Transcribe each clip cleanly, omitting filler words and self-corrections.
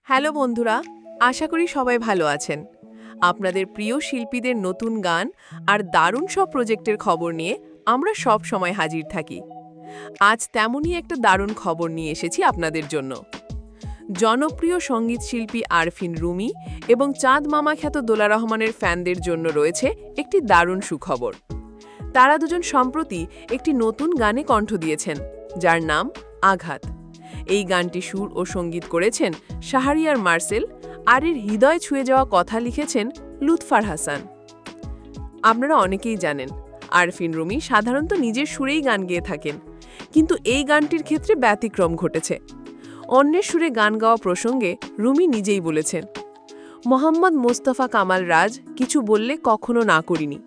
Hello বন্ধুরা, আশা করি সবাই ভালো আছেন। আপনাদের প্রিয় শিল্পীদের নতুন গান আর দারুণ সব প্রজেক্টের খবর নিয়ে আমরা সব সময় হাজির থাকি। আজ তেমনই একটা দারুণ খবর নিয়ে এসেছি আপনাদের জন্য। জনপ্রিয় সঙ্গীত শিল্পী আরফিন রুমি এবং চাঁদ মামা খ্যাত দোলা রহমানের ফ্যানদের জন্য রয়েছে একটি দারুণ সুখবর। তারা দুজন সম্প্রতি একটি নতুন গানে কণ্ঠ দিয়েছেন, যার নাম আঘাত। এই গানটি সুর ও সঙ্গীত করেছেন শাহরিয়ার মার্সেল, আর এর হৃদয় ছুঁয়ে যাওয়া কথা লিখেছেন লুৎফার হাসান। আপনারা অনেকেই জানেন, আরফিন রুমি সাধারণত নিজের সুরেই গান গেয়ে থাকেন, কিন্তু এই গানটির ক্ষেত্রে ব্যতিক্রম ঘটেছে। অন্যের সুরে গান গাওয়া প্রসঙ্গে রুমি নিজেই বলেছেন, মোহাম্মদ মোস্তফা কামাল রাজ কিছু বললে কখনো না করিনি।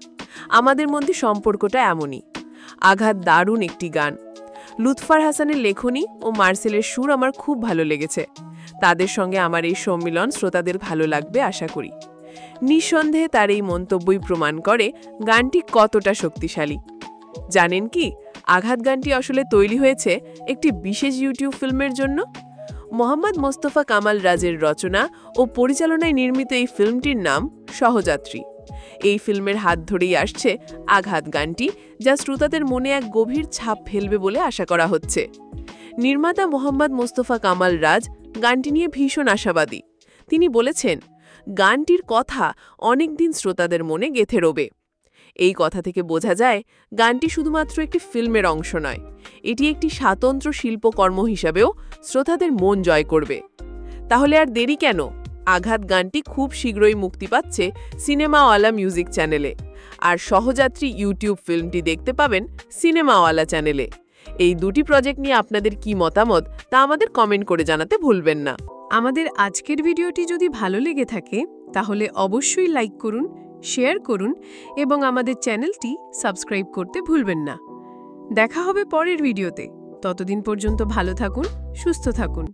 আমাদের মধ্যে সম্পর্কটা এমনই। আঘাত দারুণ একটি গান। লুৎফার হাসানের লেখনী ও মার্সেলের সুর আমার খুব ভালো লেগেছে। তাদের সঙ্গে আমার এই সম্মিলন শ্রোতাদের ভালো লাগবে আশা করি। নিঃসন্দেহে তার এই মন্তব্যই প্রমাণ করে গানটি কতটা শক্তিশালী। জানেন কি, আঘাত গানটি আসলে তৈরি হয়েছে একটি বিশেষ ইউটিউব ফিল্মের জন্য। মোহাম্মদ মোস্তফা কামাল রাজের রচনা ও পরিচালনায় নির্মিত এই ফিল্মটির নাম সহযাত্রী। এই ফিল্মের হাত ধরেই আসছে আঘাত গানটি, যা শ্রোতাদের মনে এক গভীর ছাপ ফেলবে বলে আশা করা হচ্ছে। নির্মাতা মোহাম্মদ মোস্তফা কামাল রাজ গানটি নিয়ে ভীষণ আশাবাদী। তিনি বলেছেন, গানটির কথা অনেক দিন শ্রোতাদের মনে গেঁথে রবে। এই কথা থেকে বোঝা যায়, গানটি শুধুমাত্র একটি ফিল্মের অংশ নয়, এটি একটি স্বতন্ত্র শিল্পকর্ম হিসাবেও শ্রোতাদের মন জয় করবে। তাহলে আর দেরি কেন? আঘাত গানটি খুব শীঘ্রই মুক্তি পাচ্ছে সিনেমাওয়ালা মিউজিক চ্যানেলে, আর সহযাত্রী ইউটিউব ফিল্মটি দেখতে পাবেন সিনেমাওয়ালা চ্যানেলে। এই দুটি প্রজেক্ট নিয়ে আপনাদের কি মতামত তা আমাদের কমেন্ট করে জানাতে ভুলবেন না। আমাদের আজকের ভিডিওটি যদি ভালো লেগে থাকে তাহলে অবশ্যই লাইক করুন, শেয়ার করুন এবং আমাদের চ্যানেলটি সাবস্ক্রাইব করতে ভুলবেন না। দেখা হবে পরের ভিডিওতে। ততদিন পর্যন্ত ভালো থাকুন, সুস্থ থাকুন।